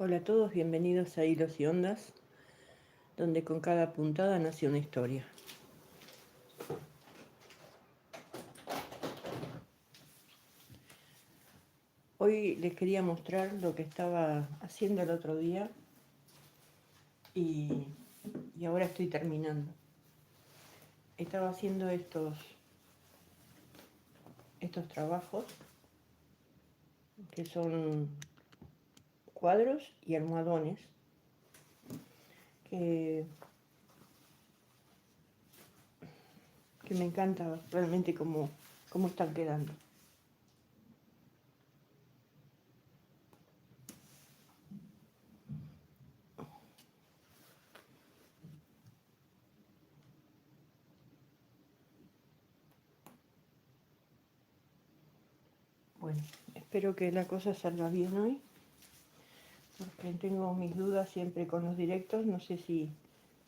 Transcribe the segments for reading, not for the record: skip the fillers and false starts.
Hola a todos, bienvenidos a Hilos y Ondas, donde con cada puntada nace una historia. Hoy les quería mostrar lo que estaba haciendo el otro día y, ahora estoy terminando. Estaba haciendo estos trabajos que son cuadros y almohadones que me encanta realmente cómo están quedando. Bueno, espero que la cosa salga bien hoy, porque tengo mis dudas siempre con los directos, no sé si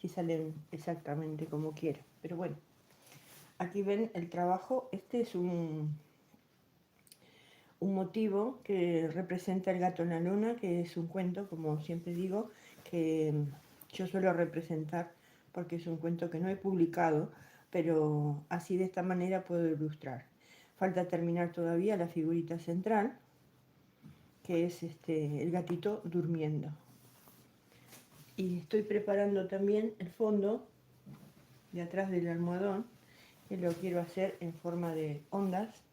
salen exactamente como quiero, pero bueno. Aquí ven el trabajo. Este es un motivo que representa el gato en la luna, que es un cuento, como siempre digo, que yo suelo representar porque es un cuento que no he publicado, pero así de esta manera puedo ilustrar. Falta terminar todavía la figurita central, que es el gatito durmiendo. Y estoy preparando también el fondo de atrás del almohadón, que lo quiero hacer en forma de ondas.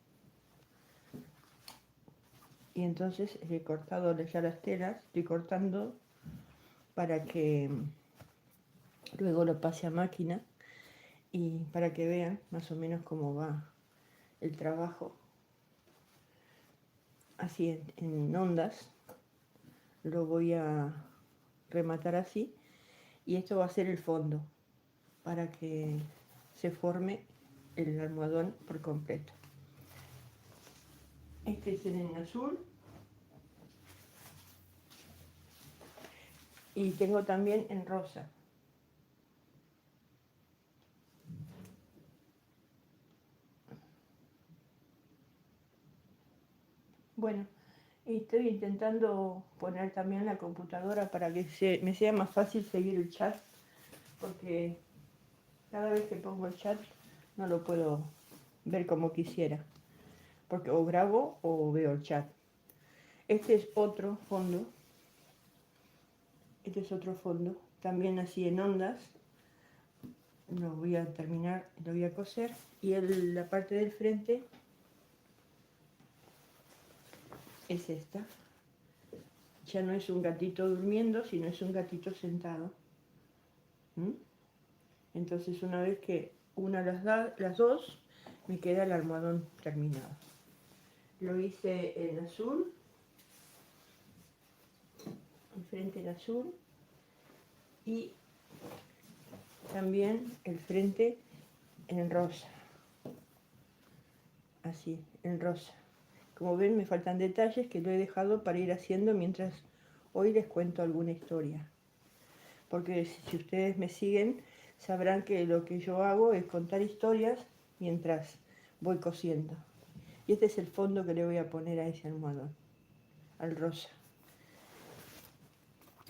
Y entonces he cortado ya las telas, estoy cortando para que luego lo pase a máquina y para que vean más o menos cómo va el trabajo. Así en ondas, lo voy a rematar así y esto va a ser el fondo para que se forme el almohadón por completo. Este es el en azul y tengo también en rosa. Bueno, estoy intentando poner también la computadora para que me sea más fácil seguir el chat, porque cada vez que pongo el chat no lo puedo ver como quisiera, porque o grabo o veo el chat. Este es otro fondo, también así en ondas. Lo voy a terminar, lo voy a coser y la parte del frente es esta. Ya no es un gatito durmiendo, sino es un gatito sentado. Entonces una vez que una las dos, me queda el almohadón terminado. Lo hice en azul, el frente en azul y también el frente en rosa. Así, en rosa. Como ven, me faltan detalles que lo he dejado para ir haciendo mientras hoy les cuento alguna historia. Porque si ustedes me siguen, sabrán que lo que yo hago es contar historias mientras voy cosiendo. Y este es el fondo que le voy a poner a ese almohadón, al rosa.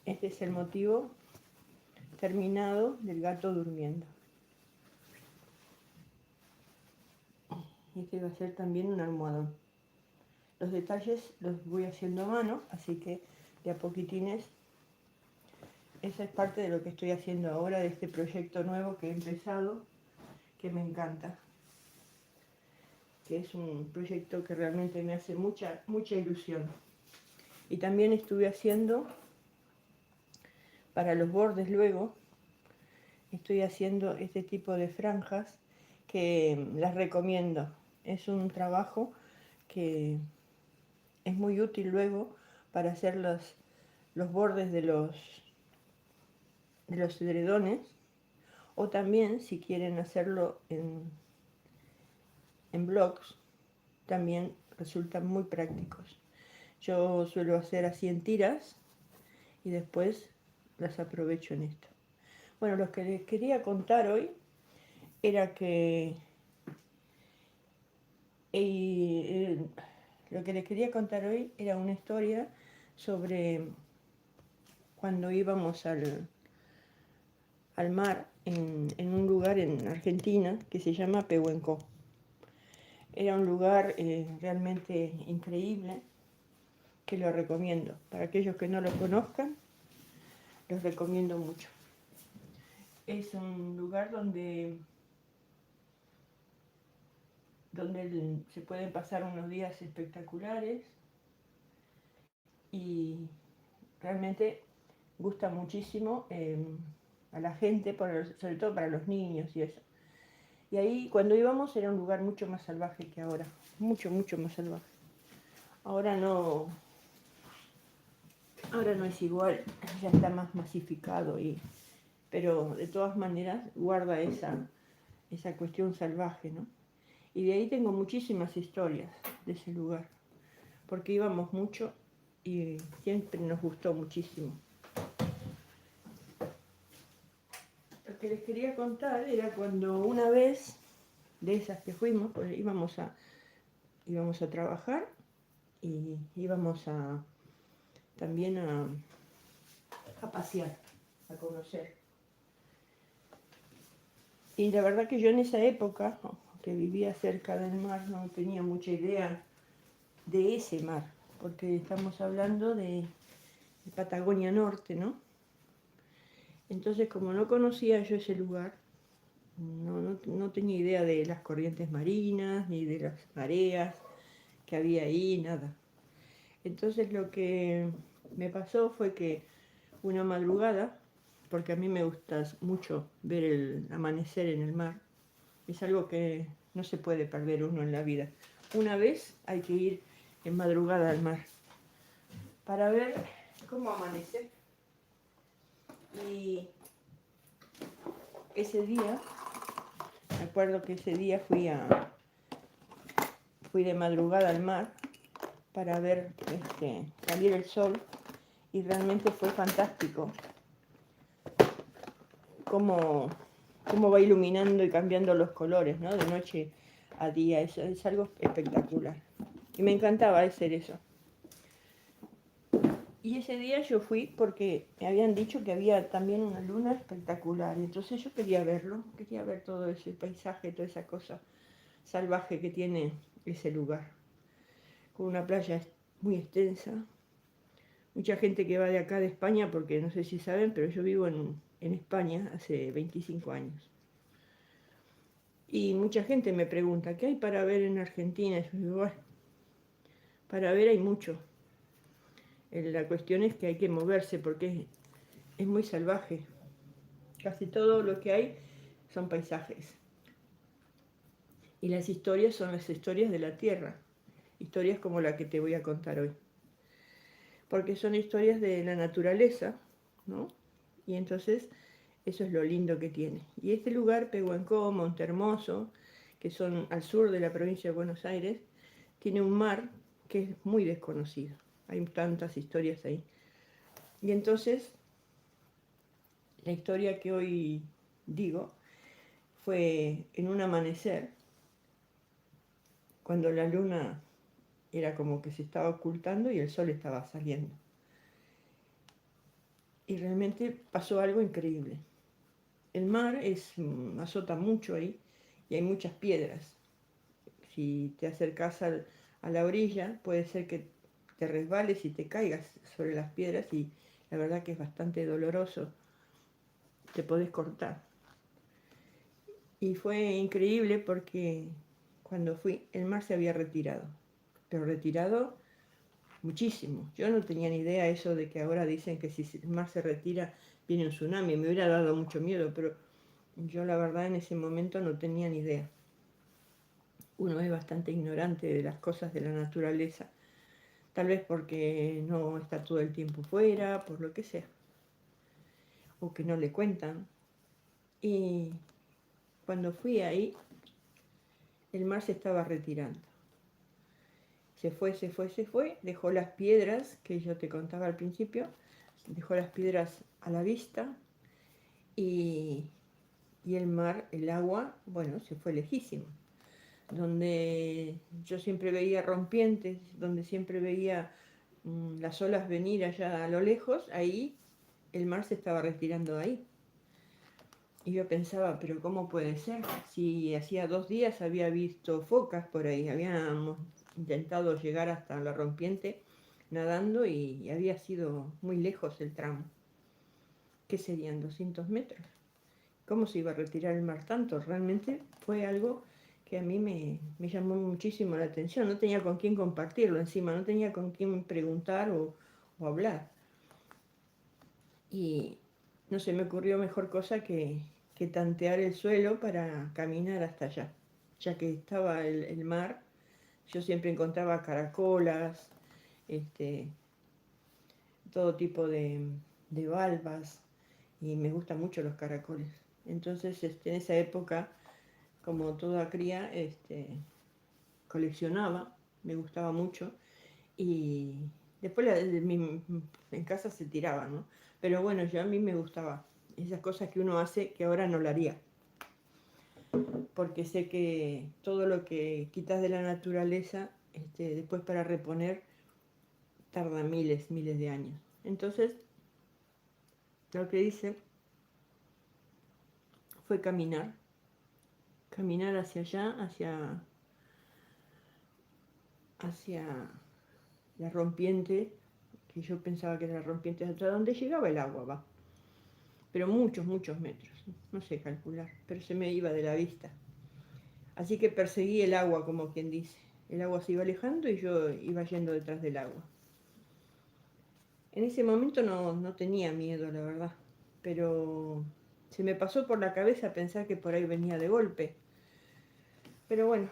Este es el motivo terminado del gato durmiendo. Y este va a ser también un almohadón. Los detalles los voy haciendo a mano, así que de a poquitines. Esa es parte de lo que estoy haciendo ahora, de este proyecto nuevo que he empezado, que me encanta. Que es un proyecto que realmente me hace mucha ilusión. Y también estuve haciendo, para los bordes luego, estoy haciendo este tipo de franjas que las recomiendo. Es un trabajo que es muy útil luego para hacer los bordes de los edredones, o también si quieren hacerlo en blocks, también resultan muy prácticos. Yo suelo hacer así en tiras y después las aprovecho en esto. Bueno, lo que les quería contar hoy era que lo que les quería contar hoy era una historia sobre cuando íbamos al mar en un lugar en Argentina que se llama Pehuenco. Era un lugar realmente increíble, que lo recomiendo. Para aquellos que no lo conozcan, los recomiendo mucho. Es un lugar donde se pueden pasar unos días espectaculares y realmente gusta muchísimo a la gente, sobre todo para los niños y eso. Y ahí cuando íbamos era un lugar mucho más salvaje que ahora, mucho, mucho más salvaje. Ahora no es igual, ya está más masificado, pero de todas maneras guarda esa cuestión salvaje, ¿no? Y de ahí tengo muchísimas historias de ese lugar, porque íbamos mucho y siempre nos gustó muchísimo. Lo que les quería contar era cuando una vez de esas que fuimos, pues íbamos a trabajar y íbamos también a pasear, a conocer. Y la verdad que yo en esa época, que vivía cerca del mar, no tenía mucha idea de ese mar, porque estamos hablando de Patagonia Norte, ¿no? Entonces, como no conocía yo ese lugar, no tenía idea de las corrientes marinas, ni de las mareas que había ahí, nada. Entonces lo que me pasó fue que una madrugada, porque a mí me gusta mucho ver el amanecer en el mar, es algo que no se puede perder uno en la vida. Una vez hay que ir en madrugada al mar para ver cómo amanece. Y ese día, me acuerdo que ese día fui de madrugada al mar para ver salir el sol y realmente fue fantástico cómo va iluminando y cambiando los colores, ¿no? De noche a día, es algo espectacular. Y me encantaba hacer eso. Y ese día yo fui porque me habían dicho que había también una luna espectacular. Y entonces yo quería verlo, quería ver todo ese paisaje, toda esa cosa salvaje que tiene ese lugar. Con una playa muy extensa. Mucha gente que va de acá de España, porque no sé si saben, pero yo vivo en España hace 25 años. Y mucha gente me pregunta, ¿qué hay para ver en Argentina? Y yo digo, bueno, para ver hay mucho. La cuestión es que hay que moverse porque es muy salvaje. Casi todo lo que hay son paisajes. Y las historias son las historias de la tierra. Historias como la que te voy a contar hoy. Porque son historias de la naturaleza, ¿no? Y entonces eso es lo lindo que tiene. Y este lugar, Pehuenco, Montehermoso, que son al sur de la provincia de Buenos Aires, tiene un mar que es muy desconocido. Hay tantas historias ahí. Y entonces, la historia que hoy digo fue en un amanecer, cuando la luna era como que se estaba ocultando y el sol estaba saliendo. Y realmente pasó algo increíble. El mar azota mucho ahí y hay muchas piedras. Si te acercas a la orilla, puede ser que te resbales y te caigas sobre las piedras y la verdad que es bastante doloroso. Te podés cortar. Y fue increíble porque cuando fui, el mar se había retirado, pero retirado muchísimo. Yo no tenía ni idea eso de que ahora dicen que si el mar se retira viene un tsunami. Me hubiera dado mucho miedo, pero yo la verdad en ese momento no tenía ni idea. Uno es bastante ignorante de las cosas de la naturaleza, tal vez porque no está todo el tiempo fuera, por lo que sea, o que no le cuentan. Y cuando fui ahí, el mar se estaba retirando. Se fue, dejó las piedras que yo te contaba al principio, dejó las piedras a la vista y el mar, el agua, bueno, se fue lejísimo. Donde yo siempre veía rompientes, donde siempre veía las olas venir allá a lo lejos, ahí el mar se estaba retirando de ahí. Y yo pensaba, pero ¿cómo puede ser? Si hacía 2 días había visto focas por ahí, habíamos intentado llegar hasta la rompiente nadando y había sido muy lejos el tramo. ¿Qué serían 200 metros? ¿Cómo se iba a retirar el mar tanto? Realmente fue algo que a mí me llamó muchísimo la atención. No tenía con quién compartirlo encima, no tenía con quién preguntar o hablar. Y no se me ocurrió mejor cosa que tantear el suelo para caminar hasta allá. Ya que estaba el mar, yo siempre encontraba caracolas, este, todo tipo de valvas, y me gustan mucho los caracoles. Entonces, en esa época, como toda cría, coleccionaba, me gustaba mucho, y después en casa se tiraban, ¿no? Pero bueno, yo a mí me gustaba esas cosas que uno hace que ahora no lo haría, porque sé que todo lo que quitas de la naturaleza, después para reponer tarda miles, miles de años. Entonces, lo que hice fue caminar hacia allá, hacia la rompiente, que yo pensaba que era la rompiente hasta donde llegaba el agua, va. Pero muchos, muchos metros, no sé calcular, pero se me iba de la vista. Así que perseguí el agua, como quien dice. El agua se iba alejando y yo iba yendo detrás del agua. En ese momento no tenía miedo, la verdad, pero se me pasó por la cabeza pensar que por ahí venía de golpe. Pero bueno,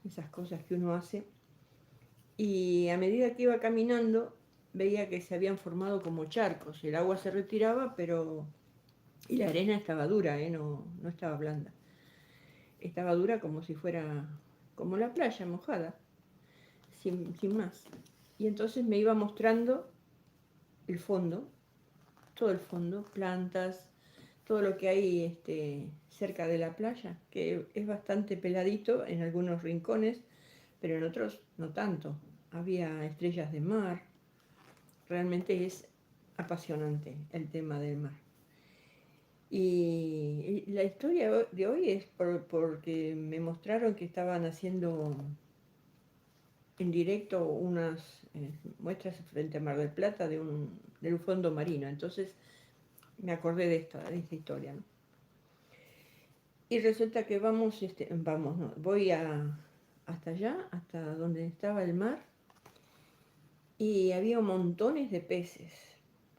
esas cosas que uno hace. Y a medida que iba caminando, veía que se habían formado como charcos. El agua se retiraba, pero... Y la arena estaba dura, no estaba blanda. Estaba dura como si fuera como la playa mojada, sin más. Y entonces me iba mostrando el fondo, todo el fondo, plantas, todo lo que hay cerca de la playa, que es bastante peladito en algunos rincones, pero en otros no tanto. Había estrellas de mar, realmente es apasionante el tema del mar. Y la historia de hoy es porque me mostraron que estaban haciendo en directo unas muestras frente a Mar del Plata de un fondo marino. Entonces me acordé de esta historia, ¿no? Y resulta que vamos, no, voy hasta allá, hasta donde estaba el mar, y había montones de peces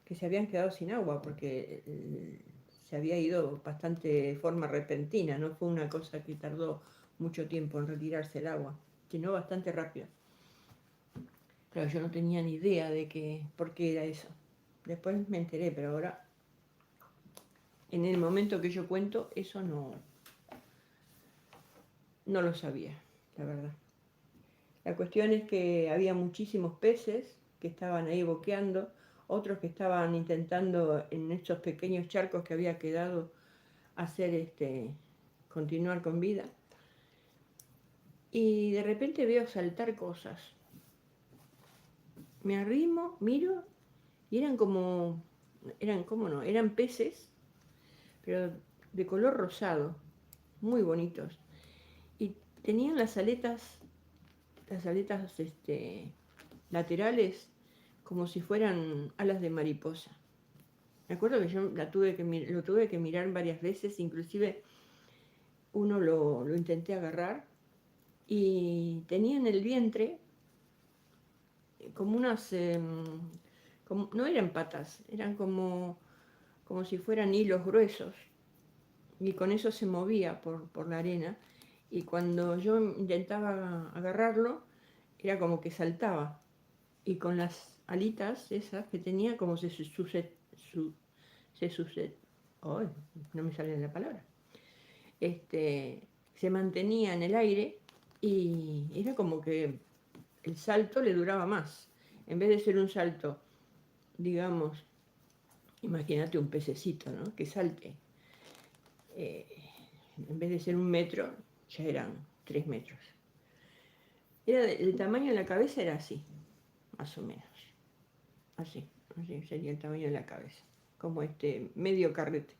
que se habían quedado sin agua porque se había ido bastante de forma repentina, no fue una cosa que tardó mucho tiempo en retirarse el agua, sino bastante rápido. Claro, yo no tenía ni idea por qué era eso. Después me enteré, pero ahora, en el momento que yo cuento, eso no lo sabía, la verdad. La cuestión es que había muchísimos peces que estaban ahí boqueando, otros que estaban intentando en estos pequeños charcos que había quedado hacer continuar con vida. Y de repente veo saltar cosas. Me arrimo, miro y eran peces, pero de color rosado, muy bonitos. Y tenían las aletas laterales como si fueran alas de mariposa. Me acuerdo que yo lo tuve que mirar varias veces, inclusive uno lo intenté agarrar y tenía en el vientre como no eran patas, eran como si fueran hilos gruesos, y con eso se movía por la arena, y cuando yo intentaba agarrarlo, era como que saltaba, y con las alitas esas que tenía, como ¡ay! No me sale la palabra, se mantenía en el aire, y era como que el salto le duraba más. En vez de ser un salto, digamos, imagínate un pececito, ¿no? Que salte. eh, en vez de ser 1 metro, ya eran 3 metros. El tamaño de la cabeza era así, más o menos. Así sería el tamaño de la cabeza. como medio carrete.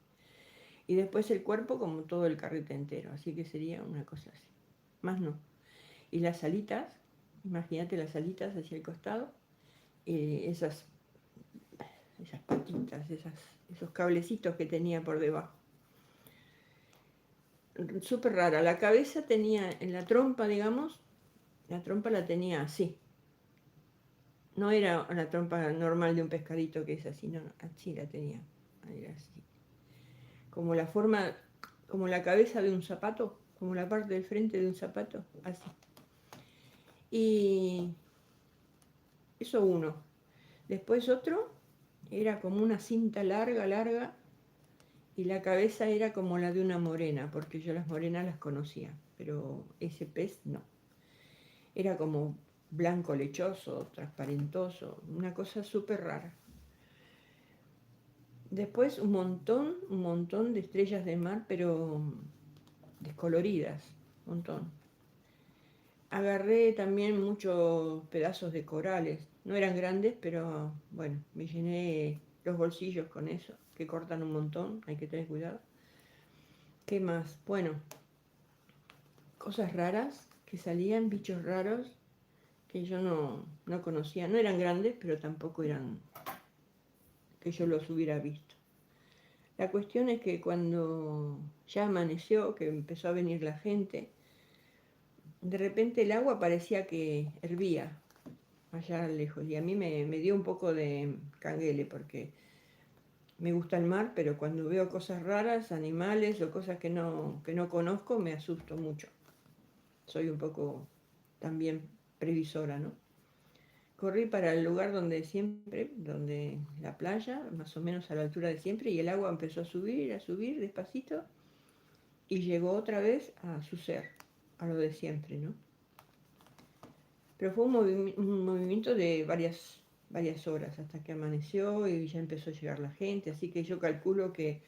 Y después el cuerpo como todo el carrete entero, así que sería una cosa así. Más no. Y las alitas, imagínate las alitas hacia el costado, esas patitas, esos cablecitos que tenía por debajo. Súper rara. La cabeza tenía en la trompa, digamos, la trompa la tenía así. No era una trompa normal de un pescadito que es así, no, así la tenía. Era así. Como la forma, como la cabeza de un zapato, como la parte del frente de un zapato, así. Y eso uno. Después otro, era como una cinta larga, larga, y la cabeza era como la de una morena, porque yo las morenas las conocía, pero ese pez no. Era como blanco lechoso, transparentoso, una cosa súper rara. Después un montón de estrellas de mar, pero descoloridas, un montón. Agarré también muchos pedazos de corales, no eran grandes, pero bueno, me llené los bolsillos con eso, que cortan un montón, hay que tener cuidado. ¿Qué más? Bueno, cosas raras que salían, bichos raros que yo no conocía, no eran grandes, pero tampoco eran que yo los hubiera visto. La cuestión es que cuando ya amaneció, que empezó a venir la gente, de repente el agua parecía que hervía allá lejos y a mí me dio un poco de canguele porque me gusta el mar, pero cuando veo cosas raras, animales o cosas que no conozco, me asusto mucho. Soy un poco también previsora, ¿no? Corrí para el lugar donde siempre, donde la playa, más o menos a la altura de siempre, y el agua empezó a subir despacito, y llegó otra vez a su ser, a lo de siempre, ¿no? Pero fue un movimiento de varias horas hasta que amaneció y ya empezó a llegar la gente, así que yo calculo que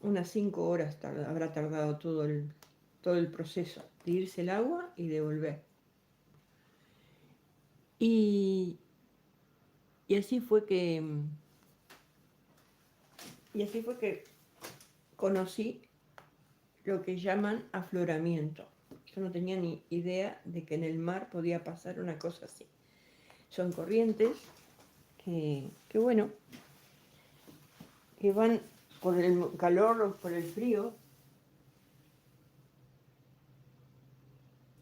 unas 5 horas habrá tardado todo el proceso de irse el agua y de volver. Y, y así fue que y así fue que conocí lo que llaman afloramiento. Yo no tenía ni idea de que en el mar podía pasar una cosa así. Son corrientes que bueno, que van por el calor o por el frío.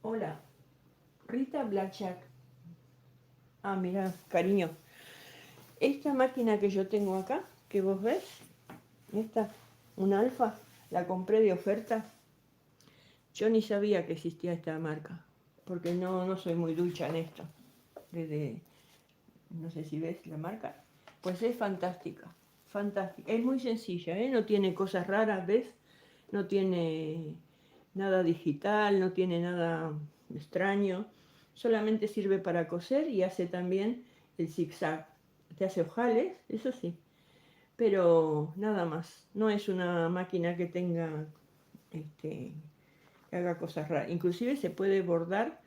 Hola, Rita Blackjack. Ah, mira, cariño. Esta máquina que yo tengo acá, que vos ves, esta, una alfa, la compré de oferta. Yo ni sabía que existía esta marca, porque no soy muy ducha en esto. Desde, no sé si ves la marca. Pues es fantástica, fantástica. Es muy sencilla, ¿eh? No tiene cosas raras, ¿ves? No tiene nada digital, no tiene nada extraño. Solamente sirve para coser y hace también el zigzag. Te hace ojales, eso sí, pero nada más. No es una máquina que tenga, que haga cosas raras. Inclusive se puede bordar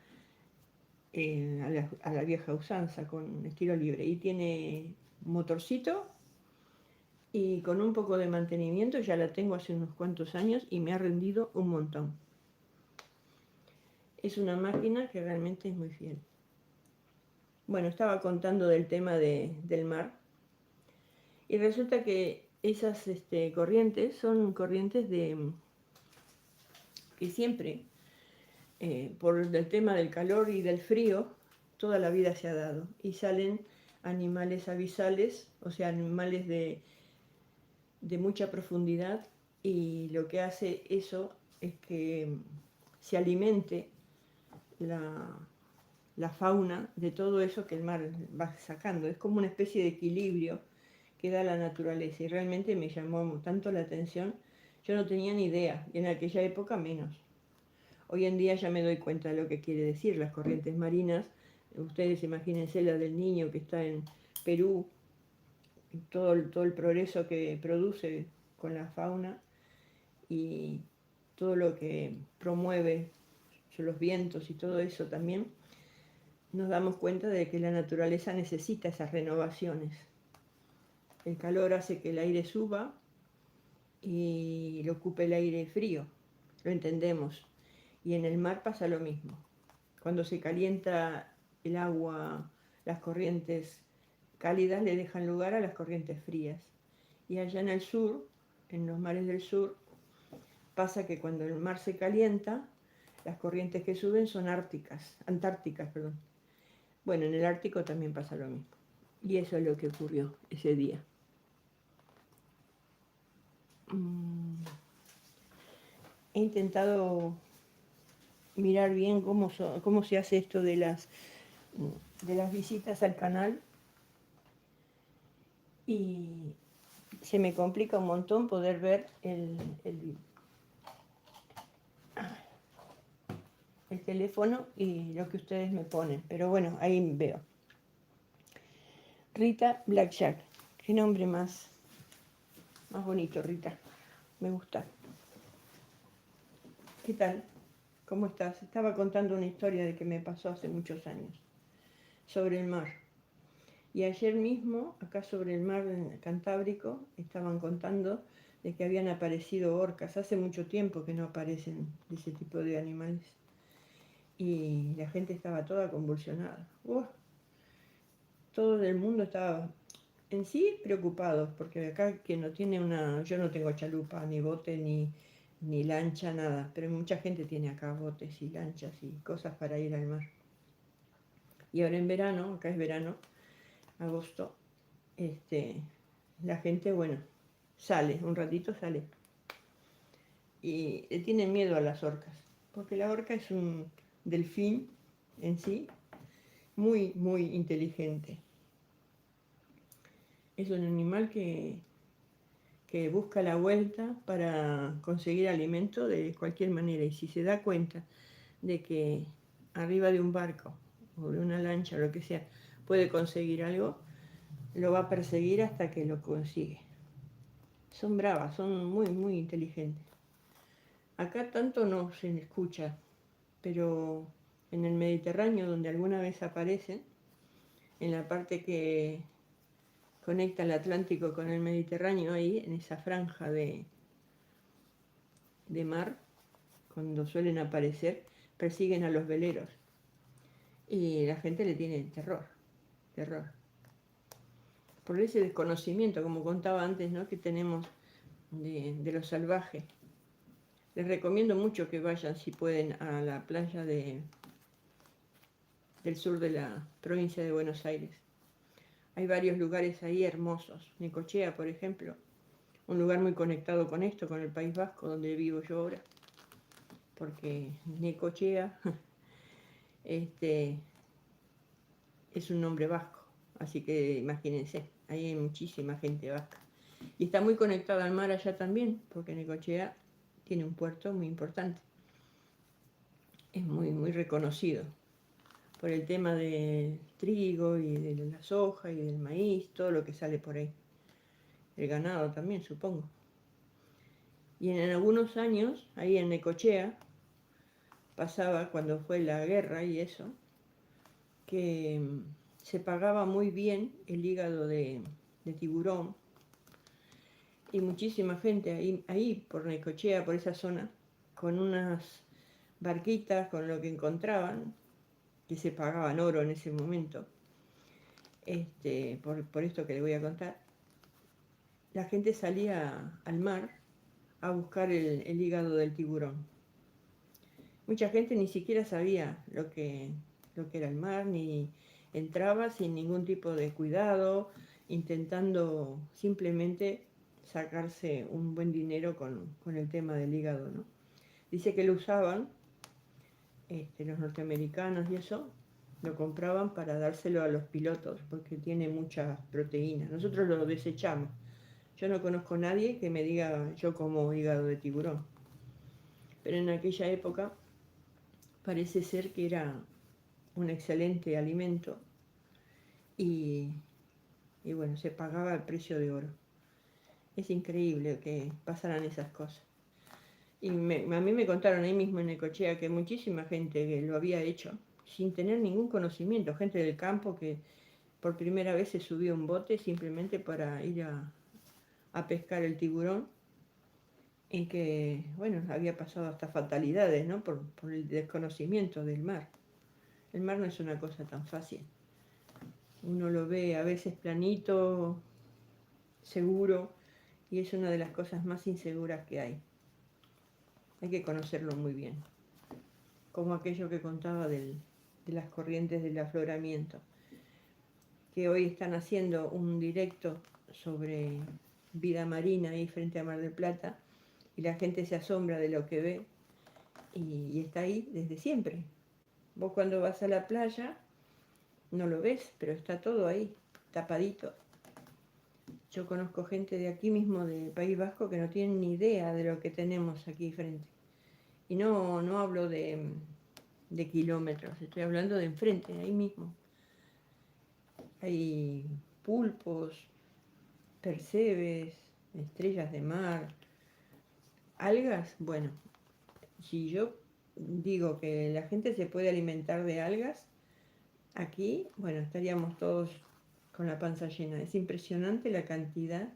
a la vieja usanza con estilo libre. Y tiene motorcito y con un poco de mantenimiento, ya la tengo hace unos cuantos años y me ha rendido un montón. Es una máquina que realmente es muy fiel. Bueno, estaba contando del tema del mar y resulta que esas corrientes son corrientes que siempre, por el tema del calor y del frío, toda la vida se ha dado y salen animales abisales, o sea, animales de mucha profundidad, y lo que hace eso es que se alimente la fauna de todo eso que el mar va sacando. Es como una especie de equilibrio que da la naturaleza y realmente me llamó tanto la atención. Yo no tenía ni idea y en aquella época menos. Hoy en día ya me doy cuenta de lo que quiere decir las corrientes marinas. Ustedes imagínense la del Niño que está en Perú, todo el progreso que produce con la fauna y todo lo que promueve los vientos y todo eso también, nos damos cuenta de que la naturaleza necesita esas renovaciones. El calor hace que el aire suba y lo ocupe el aire frío, lo entendemos. Y en el mar pasa lo mismo. Cuando se calienta el agua, las corrientes cálidas le dejan lugar a las corrientes frías. Y allá en el sur, en los mares del sur, pasa que cuando el mar se calienta, las corrientes que suben son antárticas, perdón. Bueno, en el Ártico también pasa lo mismo. Y eso es lo que ocurrió ese día. He intentado mirar bien cómo se hace esto de las visitas al canal y se me complica un montón poder ver el teléfono y lo que ustedes me ponen, pero bueno, ahí veo. Rita Blackjack, qué nombre más bonito, Rita, me gusta. ¿Qué tal? ¿Cómo estás? Estaba contando una historia de que me pasó hace muchos años sobre el mar. Y ayer mismo, acá sobre el mar Cantábrico, estaban contando de que habían aparecido orcas. Hace mucho tiempo que no aparecen de ese tipo de animales. Y la gente estaba toda convulsionada. Todo el mundo estaba en sí preocupados, porque acá quien no tiene yo no tengo chalupa, ni bote, ni lancha, nada, pero mucha gente tiene acá botes y lanchas y cosas para ir al mar. Y ahora en verano, acá es verano, agosto, la gente, bueno, sale, un ratito sale. Y le tienen miedo a las orcas, porque la orca es un delfín en sí, muy, muy inteligente. Es un animal que busca la vuelta para conseguir alimento de cualquier manera. Y si se da cuenta de que arriba de un barco o de una lancha o lo que sea puede conseguir algo, lo va a perseguir hasta que lo consigue. Son bravas, son muy, muy inteligentes. Acá tanto no se escucha, pero en el Mediterráneo, donde alguna vez aparecen, en la parte que conecta el Atlántico con el Mediterráneo, ahí, en esa franja de mar, cuando suelen aparecer, persiguen a los veleros. Y la gente le tiene terror. Por ese desconocimiento, como contaba antes, ¿no?, que tenemos de lo salvaje. Les recomiendo mucho que vayan, si pueden, a la playa del sur de la provincia de Buenos Aires. Hay varios lugares ahí hermosos. Necochea, por ejemplo, un lugar muy conectado con esto, con el País Vasco, donde vivo yo ahora. Porque Necochea es un nombre vasco, así que imagínense, ahí hay muchísima gente vasca. Y está muy conectada al mar allá también, porque Necochea tiene un puerto muy importante. Es muy, muy reconocido por el tema del trigo y de la soja y del maíz, todo lo que sale por ahí. El ganado también, supongo. Y en algunos años, ahí en Necochea, pasaba cuando fue la guerra y eso, que se pagaba muy bien el hígado de tiburón, y muchísima gente ahí por Necochea, por esa zona, con unas barquitas, con lo que encontraban, que se pagaban oro en ese momento, por esto que le voy a contar, la gente salía al mar a buscar el hígado del tiburón. Mucha gente ni siquiera sabía lo que era el mar, ni entraba sin ningún tipo de cuidado, intentando simplemente sacarse un buen dinero con el tema del hígado, ¿no? Dice que lo usaban los norteamericanos y eso, lo compraban para dárselo a los pilotos porque tiene mucha proteína. Nosotros lo desechamos. Yo no conozco a nadie que me diga yo como hígado de tiburón. Pero en aquella época parece ser que era un excelente alimento y bueno, se pagaba el precio de oro. Es increíble que pasaran esas cosas. Y a mí me contaron ahí mismo en Necochea que muchísima gente que lo había hecho sin tener ningún conocimiento, gente del campo que por primera vez se subió a un bote simplemente para ir a pescar el tiburón y que, bueno, había pasado hasta fatalidades, ¿no? Por el desconocimiento del mar. El mar no es una cosa tan fácil. Uno lo ve a veces planito, seguro, y es una de las cosas más inseguras que hay. Hay que conocerlo muy bien. Como aquello que contaba de las corrientes del afloramiento, que hoy están haciendo un directo sobre vida marina ahí frente a Mar del Plata, y la gente se asombra de lo que ve, y está ahí desde siempre. Vos cuando vas a la playa no lo ves, pero está todo ahí, tapadito. Yo conozco gente de aquí mismo, del País Vasco, que no tienen ni idea de lo que tenemos aquí frente. Y no hablo de kilómetros, estoy hablando de enfrente, ahí mismo. Hay pulpos, percebes, estrellas de mar, algas. Bueno, si yo digo que la gente se puede alimentar de algas, aquí, bueno, estaríamos todos con la panza llena. Es impresionante la cantidad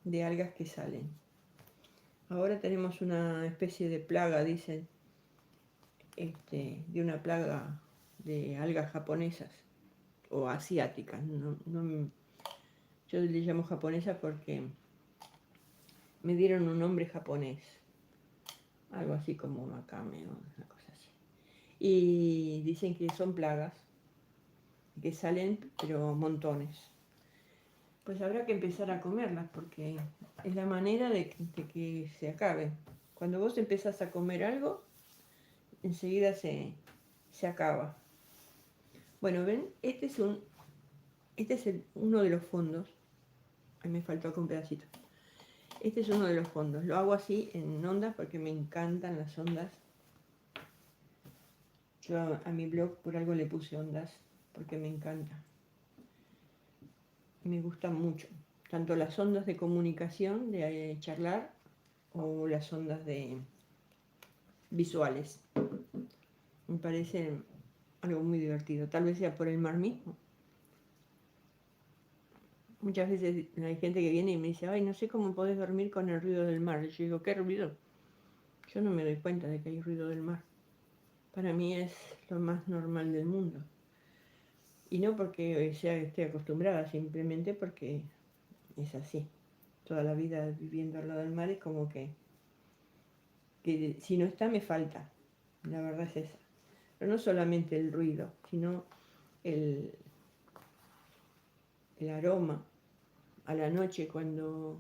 de algas que salen. Ahora tenemos una especie de plaga, dicen, de una plaga de algas japonesas o asiáticas. Yo le llamo japonesa porque me dieron un nombre japonés, algo así como Makame o una cosa así. Y dicen que son plagas, que salen, pero montones. Pues habrá que empezar a comerlas porque es la manera de que se acabe. Cuando vos empezás a comer algo, enseguida se acaba. Bueno, ven, este es uno de los fondos. Ahí me faltó acá un pedacito. Este es uno de los fondos. Lo hago así en ondas porque me encantan las ondas. Yo a mi blog por algo le puse ondas porque me encanta. Me gustan mucho. Tanto las ondas de comunicación, de charlar, o las ondas de visuales. Me parece algo muy divertido. Tal vez sea por el mar mismo. Muchas veces hay gente que viene y me dice, ay, no sé cómo podés dormir con el ruido del mar. Y yo digo, ¿qué ruido? Yo no me doy cuenta de que hay ruido del mar. Para mí es lo más normal del mundo. Y no porque esté acostumbrada, simplemente porque es así. Toda la vida viviendo al lado del mar es como que si no está me falta. La verdad es esa. Pero no solamente el ruido, sino el aroma. A la noche cuando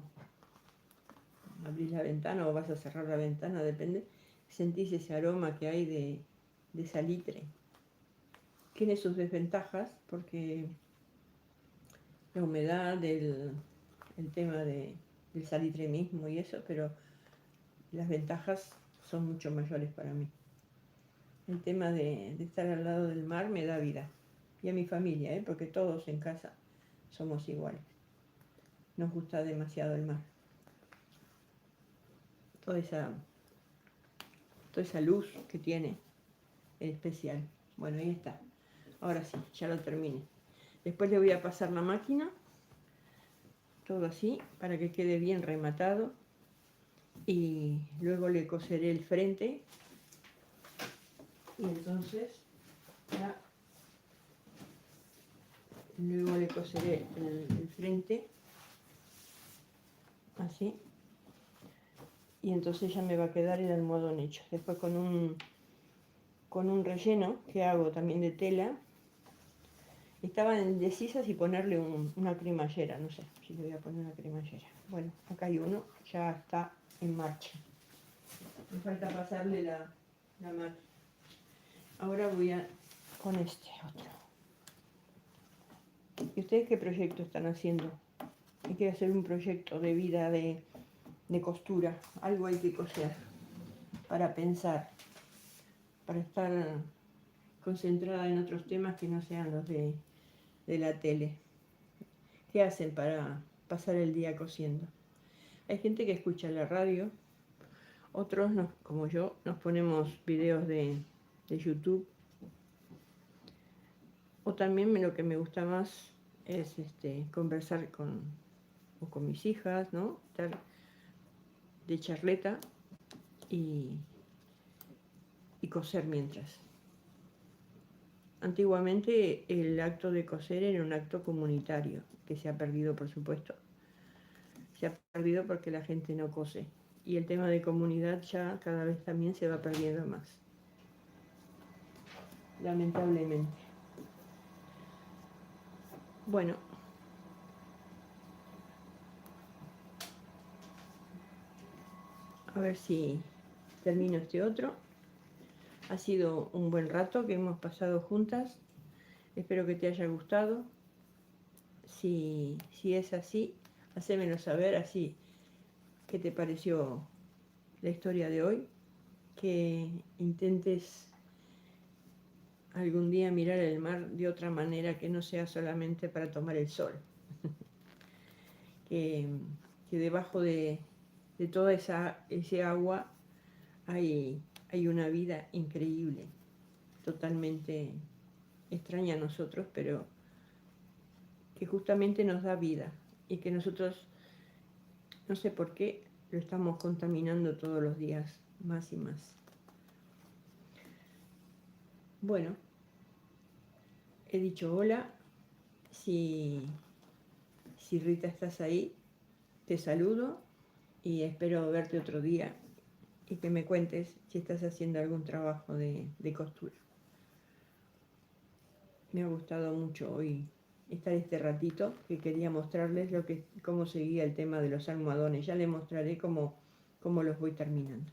abrís la ventana o vas a cerrar la ventana, depende, sentís ese aroma que hay de salitre. Tiene sus desventajas porque la humedad, el tema del salitre mismo y eso, pero las ventajas son mucho mayores para mí. El tema de estar al lado del mar me da vida. Y a mi familia, porque todos en casa somos iguales. Nos gusta demasiado el mar. Toda esa luz que tiene es especial. Bueno, ahí está. Ahora sí, ya lo terminé. Después le voy a pasar la máquina, todo así, para que quede bien rematado. Y luego le coseré el frente. Y entonces ya luego le coseré el frente así, y entonces ya me va a quedar el almohadón hecho. Después con un relleno que hago también de tela, estaba indecisa si ponerle una cremallera, no sé si le voy a poner una cremallera. Bueno, acá hay uno, ya está en marcha. Me falta pasarle la máquina. Ahora voy con este otro. ¿Y ustedes qué proyecto están haciendo? Hay que hacer un proyecto de vida, de costura. Algo hay que coser para pensar, para estar concentrada en otros temas que no sean los de la tele. ¿Qué hacen para pasar el día cosiendo? Hay gente que escucha la radio, otros, como yo, nos ponemos videos de YouTube, O también lo que me gusta más es conversar con mis hijas, ¿no? Estar de charleta y, y coser mientras. Antiguamente el acto de coser era un acto comunitario, que se ha perdido, por supuesto. Se ha perdido porque la gente no cose. Y el tema de comunidad ya cada vez también se va perdiendo más. Lamentablemente. Bueno. A ver si termino este otro. Ha sido un buen rato que hemos pasado juntas. Espero que te haya gustado. Si es así, hacémelo saber, así qué te pareció la historia de hoy. Que intentes algún día mirar el mar de otra manera que no sea solamente para tomar el sol. que debajo de toda ese agua hay una vida increíble, totalmente extraña a nosotros, pero que justamente nos da vida y que nosotros, no sé por qué, lo estamos contaminando todos los días, más y más. Bueno, he dicho hola. Si Rita estás ahí, te saludo y espero verte otro día y que me cuentes si estás haciendo algún trabajo de costura. Me ha gustado mucho hoy estar este ratito, que quería mostrarles cómo seguía el tema de los almohadones. Ya les mostraré cómo los voy terminando.